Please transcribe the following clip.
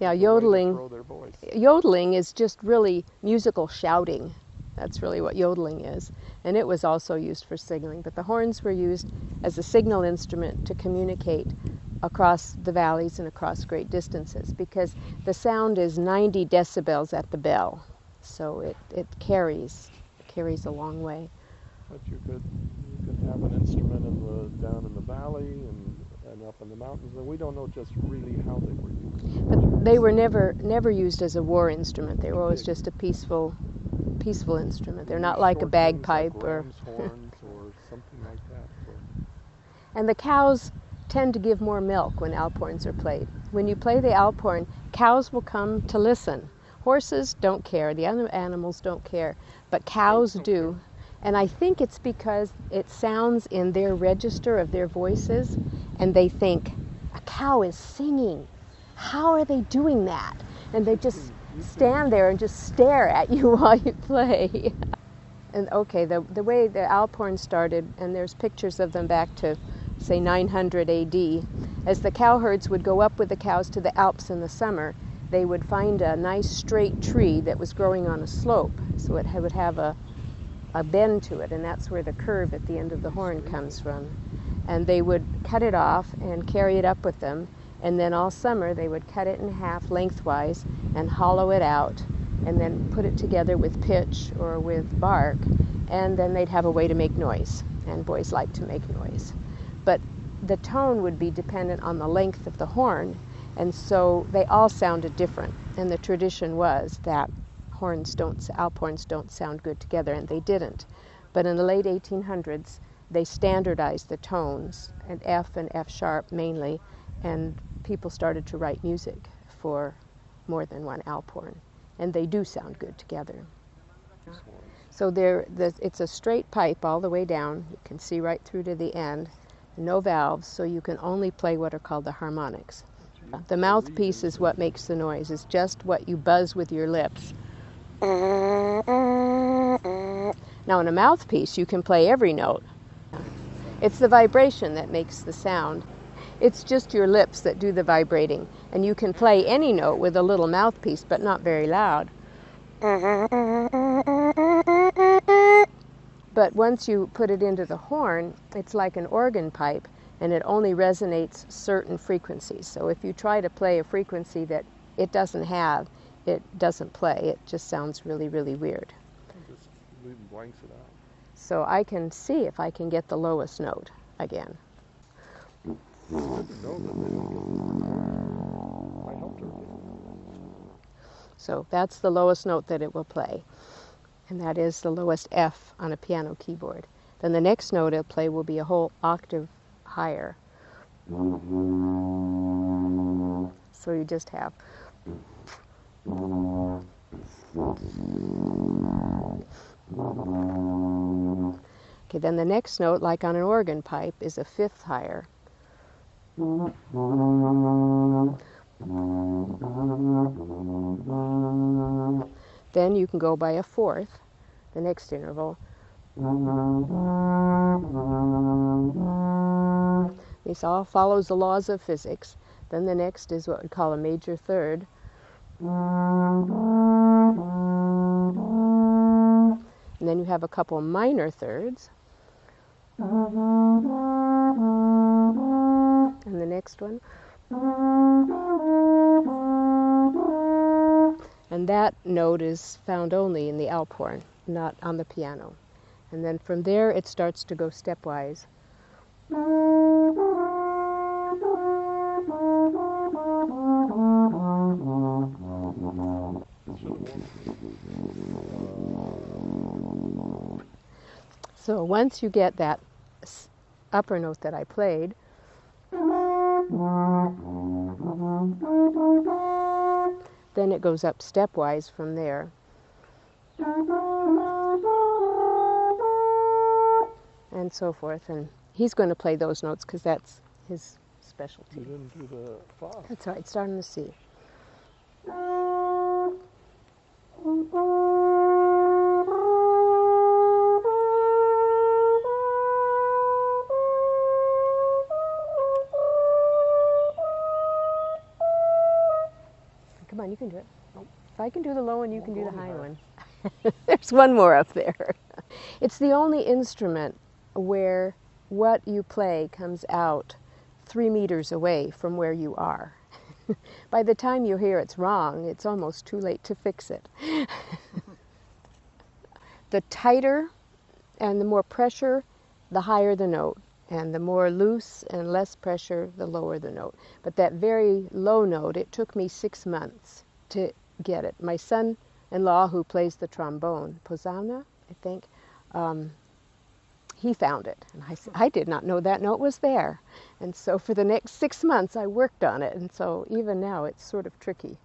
Yeah, It's a way to yodeling. throw their voice. Yodeling is just really musical shouting. That's really what yodeling is. And it was also used for signaling. But the horns were used as a signal instrument to communicate across the valleys and across great distances, because the sound is 90 decibels at the bell. So it carries a long way. But you could have an instrument down in the valley and up in the mountains, and we don't know just really how they were used. But they were never used as a war instrument. They were always just a peaceful instrument. They're not like a bagpipe like ram's horns or something like that. And the cows tend to give more milk when Alp horns are played. When you play the Alp horn, cows will come to listen. Horses don't care, the other animals don't care, but cows do. And I think it's because it sounds in their register of their voices, and they think, a cow is singing. How are they doing that? And they just stand there and just stare at you while you play. And okay, the way the Alp horn started, and there's pictures of them back to, say, 900 AD, as the cowherds would go up with the cows to the Alps in the summer, they would find a nice straight tree that was growing on a slope, so it would have a bend to it, and that's where the curve at the end of the horn comes from. And they would cut it off and carry it up with them, and then all summer they would cut it in half lengthwise and hollow it out, and then put it together with pitch or with bark, and then they'd have a way to make noise, and boys like to make noise. But the tone would be dependent on the length of the horn, and so they all sounded different, and the tradition was that Alp horns don't sound good together, and they didn't. But in the late 1800s, they standardized the tones, and F sharp mainly, and people started to write music for more than one Alp horn, and they do sound good together. So it's a straight pipe all the way down. You can see right through to the end. No valves, so you can only play what are called the harmonics. The mouthpiece is what makes the noise. It's just what you buzz with your lips. Now in a mouthpiece, you can play every note. It's the vibration that makes the sound. It's just your lips that do the vibrating, and you can play any note with a little mouthpiece, but not very loud. But once you put it into the horn, it's like an organ pipe, and it only resonates certain frequencies. So if you try to play a frequency that it doesn't have, it doesn't play. It just sounds really, really weird. It just blanks it out. So I can see if I can get the lowest note again. I didn't know that they would. I helped her. So that's the lowest note that it will play, and that is the lowest F on a piano keyboard. Then the next note it'll play will be a whole octave higher. So you just have. Okay, then the next note, like on an organ pipe, is a fifth higher. Then you can go by a fourth, the next interval. This all follows the laws of physics. Then the next is what we call a major third. And then you have a couple minor thirds. And the next one. And that note is found only in the Alp horn, not on the piano. And then from there it starts to go stepwise. So once you get that upper note that I played, then it goes up stepwise from there. And so forth. And he's going to play those notes because that's his specialty. You didn't do the Fa. That's right, start on the C. you can do it. If I can do the low one, you can do the high one. There's one more up there. It's the only instrument where what you play comes out 3 meters away from where you are. By the time you hear it's wrong, it's almost too late to fix it. The tighter and the more pressure, the higher the note. And the more loose and less pressure, the lower the note. But that very low note, it took me 6 months to get it. My son-in-law, who plays the trombone, Posana, I think, he found it. And I did not know that note was there. And so for the next 6 months, I worked on it. And so even now, it's sort of tricky.